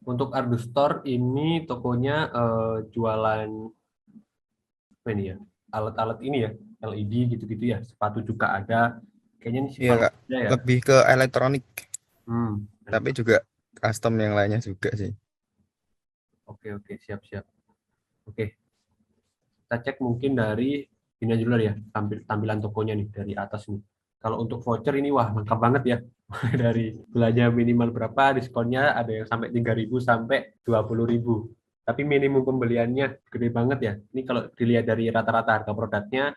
Untuk Ardus Store ini tokonya jualan apa ini ya? Alat-alat ini ya, LED gitu-gitu ya. Sepatu juga ada. Kayaknya ini sih Iya paling Kak, ada ya. lebih ke elektronik, Hmm. tapi juga custom yang lainnya juga sih. Oke, oke, siap-siap. Oke, kita cek mungkin dari ini aja dulu ya, tampilan tokonya nih dari atas nih. Kalau untuk voucher ini wah lengkap banget ya. Dari belanja minimal berapa, diskonnya ada yang sampai 3.000 sampai 20.000. Tapi minimum pembeliannya gede banget ya. Ini kalau dilihat dari rata-rata harga produknya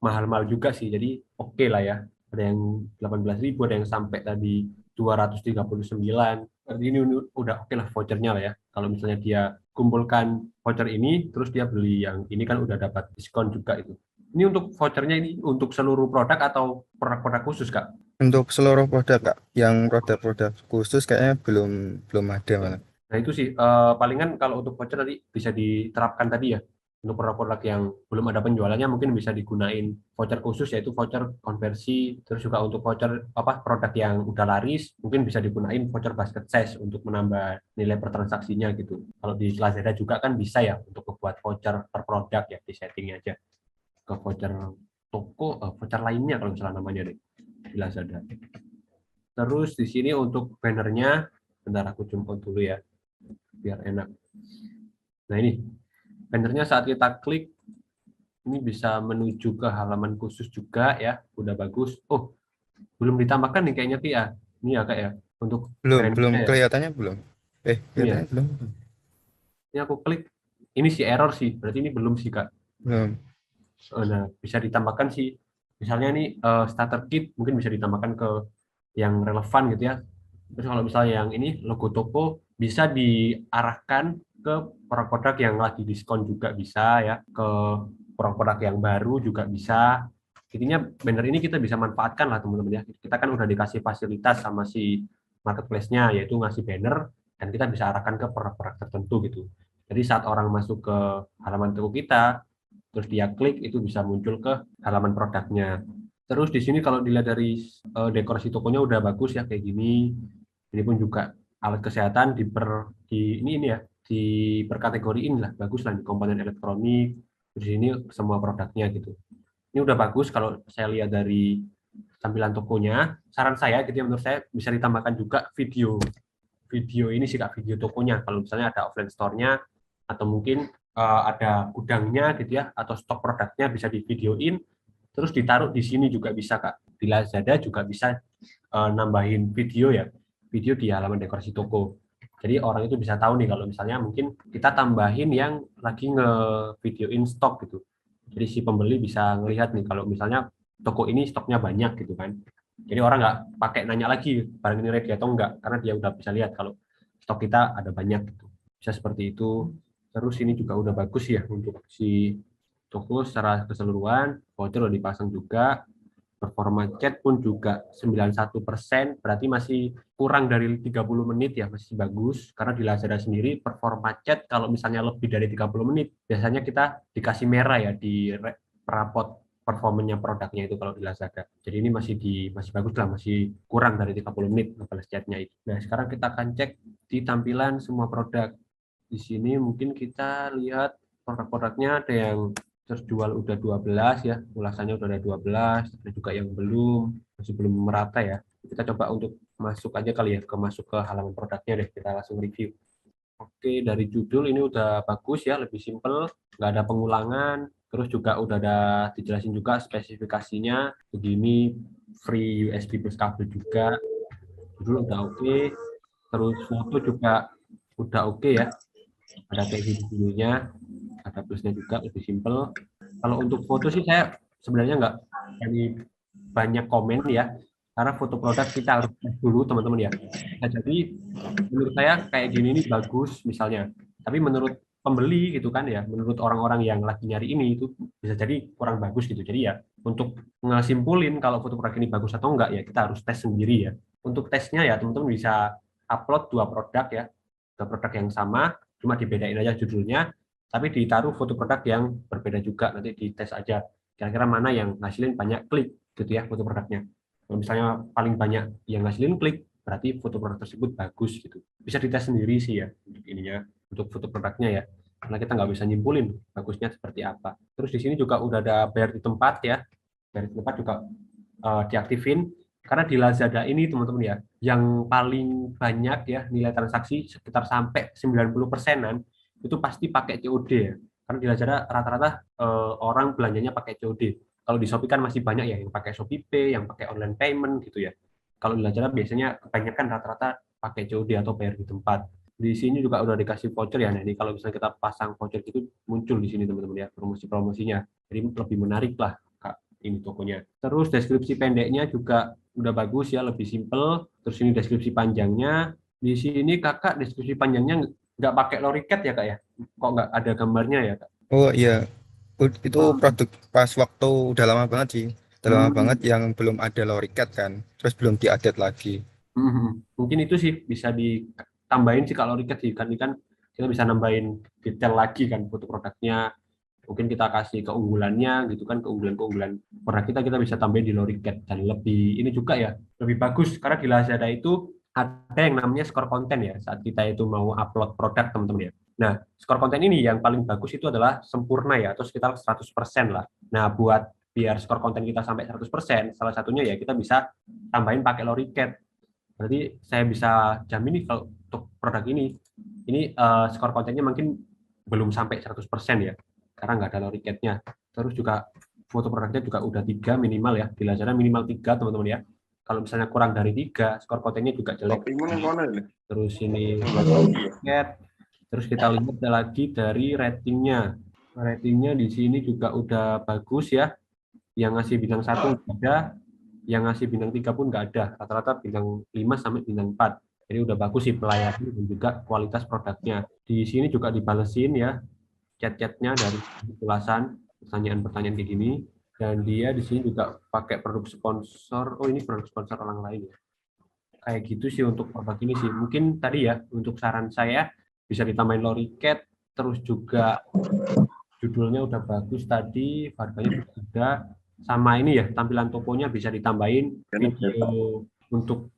mahal-mahal juga sih. Jadi oke lah ya. Ada yang 18.000, ada yang sampai tadi 239. Berarti ini udah oke lah vouchernya lah ya. Kalau misalnya dia kumpulkan voucher ini, terus dia beli yang ini kan udah dapat diskon juga itu. Ini untuk vouchernya ini untuk seluruh produk atau produk-produk khusus, Kak? Untuk seluruh produk Kak, yang produk-produk khusus kayaknya belum belum ada malah. Nah itu sih palingan kalau untuk voucher tadi bisa diterapkan tadi ya untuk produk-produk yang belum ada penjualannya mungkin bisa digunain voucher khusus yaitu voucher konversi terus juga untuk voucher apa produk yang udah laris mungkin bisa digunain voucher basket size untuk menambah nilai per transaksinya gitu. Kalau di Lazada juga kan bisa ya untuk membuat voucher per produk ya di settingnya aja ke voucher toko voucher lainnya kalau misalnya namanya deh di Lazada. Terus di sini untuk bannernya bentar aku jemput dulu ya biar enak. Nah ini bannernya saat kita klik ini bisa menuju ke halaman khusus juga ya, udah bagus. Oh, belum ditambahkan nih kayaknya Ki ya. Ini ya Kak ya, untuk Belum, belum bannernya ya. kelihatannya belum. Ini ya, Kelihatannya belum. ini aku klik. Ini sih error sih, berarti ini belum sih Kak. Belum. Nah, bisa ditambahkan sih. Misalnya ini starter kit mungkin bisa ditambahkan ke yang relevan gitu ya. Terus kalau misalnya yang ini logo toko bisa diarahkan ke produk-produk yang lagi diskon juga bisa ya, ke produk-produk yang baru juga bisa. Intinya banner ini kita bisa manfaatkan lah teman-teman ya. Kita kan udah dikasih fasilitas sama si marketplace-nya yaitu ngasih banner dan kita bisa arahkan ke produk-produk tertentu gitu. Jadi saat orang masuk ke halaman toko kita, terus dia klik itu bisa muncul ke halaman produknya. Terus di sini kalau dilihat dari dekorasi tokonya udah bagus ya kayak gini. Ini pun juga alat kesehatan ini ya diperkategoriin lah bagus lah di komponen elektronik. Di sini semua produknya gitu. Ini udah bagus kalau saya lihat dari tampilan tokonya. Saran saya gitu ya menurut saya bisa ditambahkan juga video video ini sih Kak, video tokonya. Kalau misalnya ada offline store-nya atau mungkin ada gudangnya gitu ya atau stok produknya bisa divideoin terus ditaruh di sini juga bisa Kak. Di Lazada juga bisa nambahin video ya. Video di halaman dekorasi toko. Jadi orang itu bisa tahu nih kalau misalnya mungkin kita tambahin yang lagi nge-videoin stok gitu. Jadi si pembeli bisa ngelihat nih kalau misalnya toko ini stoknya banyak gitu kan. Jadi orang nggak pakai nanya lagi barang ini ready atau enggak karena dia udah bisa lihat kalau stok kita ada banyak gitu. Bisa seperti itu. Terus ini juga udah bagus ya untuk si toko secara keseluruhan. Voucher udah dipasang juga. Performa chat pun juga 91%, berarti masih kurang dari 30 menit ya, masih bagus. Karena di Lazada sendiri performa chat kalau misalnya lebih dari 30 menit, biasanya kita dikasih merah ya di rapot performanya produknya itu kalau di Lazada. Jadi ini masih bagus lah, masih kurang dari 30 menit balas chatnya itu. Nah, sekarang kita akan cek di tampilan semua produk. Di sini mungkin kita lihat produk-produknya ada yang terjual udah 12 ya, ulasannya udah ada 12, ada juga yang masih belum merata ya. Kita coba untuk masuk aja kali ya, masuk ke halaman produknya deh, kita langsung review. Oke, dari judul ini udah bagus ya, lebih simple, nggak ada pengulangan, terus juga udah ada dijelasin juga spesifikasinya, begini free USB plus kabel juga, judul udah oke, terus foto juga udah oke ya, ada kayak video-videonya, ada plusnya juga lebih simple. Kalau untuk foto sih saya sebenarnya nggak jadi banyak komen ya, karena foto produk kita harus tes dulu teman-teman ya. Nah, jadi menurut saya kayak gini ini bagus misalnya, tapi menurut pembeli gitu kan ya, menurut orang-orang yang lagi nyari ini itu bisa jadi kurang bagus gitu. Jadi ya untuk ngesimpulin kalau foto produk ini bagus atau enggak ya kita harus tes sendiri ya. Untuk tesnya ya teman-teman bisa upload dua produk ya, dua produk yang sama, cuma dibedain aja judulnya, tapi ditaruh foto produk yang berbeda juga nanti dites aja kira-kira mana yang ngasilin banyak klik gitu ya foto produknya. Kalau misalnya paling banyak yang ngasilin klik berarti foto produk tersebut bagus gitu. Bisa dites sendiri sih ya. ininya, untuk foto produknya ya, karena kita nggak bisa nyimpulin bagusnya seperti apa. Terus di sini juga udah ada bayar di tempat ya, bayar di tempat juga diaktifin, karena di Lazada ini teman-teman ya, yang paling banyak ya nilai transaksi sekitar sampai 90%-an itu pasti pakai COD ya. Karena di Lazada rata-rata orang belanjanya pakai COD. Kalau di Shopee kan masih banyak ya yang pakai Shopee Pay, yang pakai online payment gitu ya. Kalau di Lazada biasanya kebanyakan rata-rata pakai COD atau bayar di tempat. Di sini juga udah dikasih voucher ya. Nah, ini kalau misalnya kita pasang voucher gitu muncul di sini teman-teman ya promosi-promosinya. Jadi lebih menarik lah Kak ini tokonya. Terus deskripsi pendeknya juga udah bagus ya, lebih simple. Terus ini deskripsi panjangnya. Di sini Kakak deskripsi panjangnya nggak pakai loriket ya Kak ya? Kok nggak ada gambarnya ya Kak? Oh iya, itu produk pas waktu udah lama banget sih. Udah lama banget Hmm. yang belum ada loriket kan. Terus belum diupdate lagi. Mungkin itu sih bisa ditambahin sih kalau riket sih kan ini kan kita bisa nambahin detail lagi kan foto produknya, mungkin kita kasih keunggulannya gitu kan, keunggulan-keunggulan produk kita bisa tambahin di Loriket dan lebih ini juga ya, lebih bagus karena di Lazada itu ada yang namanya skor konten ya saat kita itu mau upload produk teman-teman ya. Nah, skor konten ini yang paling bagus itu adalah sempurna ya atau sekitar 100% lah. Nah, buat biar skor konten kita sampai 100%, salah satunya ya kita bisa tambahin pakai Loriket. Berarti saya bisa jamin nih kalau untuk produk ini skor kontennya mungkin belum sampai 100% ya, karena nggak ada loriketnya. Terus juga foto produknya juga udah 3 minimal ya, di Lazada minimal 3 teman-teman ya. Kalau misalnya kurang dari 3, skor kontennya juga jelek. Terus ini loriket. Terus kita lihat lagi dari ratingnya. Ratingnya di sini juga udah bagus ya. Yang ngasih bintang 1 ada, yang ngasih bintang 3 pun nggak ada, rata-rata bintang 5 sampai bintang 4. Jadi udah bagus sih pelayanannya dan juga kualitas produknya. Di sini juga dibalesin ya chat-chatnya dari ulasan pertanyaan-pertanyaan kayak gini. Dan dia di sini juga pakai produk sponsor. Oh, ini produk sponsor orang lain ya. Kayak gitu sih untuk produk ini sih. Mungkin tadi ya untuk saran saya bisa ditambahin loriket, terus juga judulnya udah bagus tadi, harganya juga ada, sama ini ya tampilan tokonya bisa ditambahin video untuk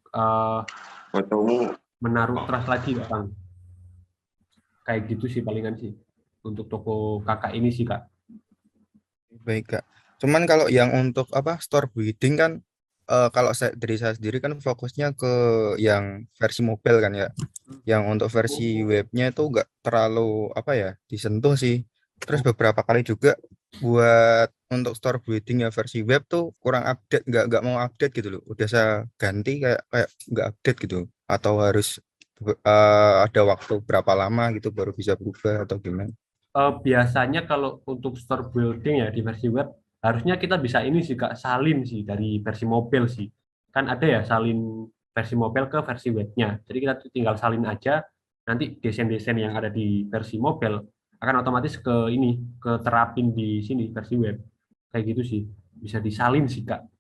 menaruh trust lagi Bang. Kayak gitu sih palingan sih untuk toko kakak ini sih Kak. Baik, Kak. Cuman kalau yang untuk apa store building kan kalau saya dari saya sendiri kan fokusnya ke yang versi mobile kan ya. Yang untuk versi webnya itu enggak terlalu apa ya disentuh sih. Terus beberapa kali juga buat untuk store building ya versi web tuh kurang update, nggak mau update gitu loh. Udah saya ganti kayak kayak nggak update gitu. Atau harus ada waktu berapa lama gitu baru bisa berubah atau gimana? Biasanya kalau untuk store building ya di versi web harusnya kita bisa ini sih Kak, salin sih dari versi mobile sih. Kan ada ya salin versi mobile ke versi webnya. Jadi kita tinggal salin aja, nanti desain-desain yang ada di versi mobile akan otomatis ke ini, ke terapin di sini versi web. Kayak gitu sih. Bisa disalin sih Kak.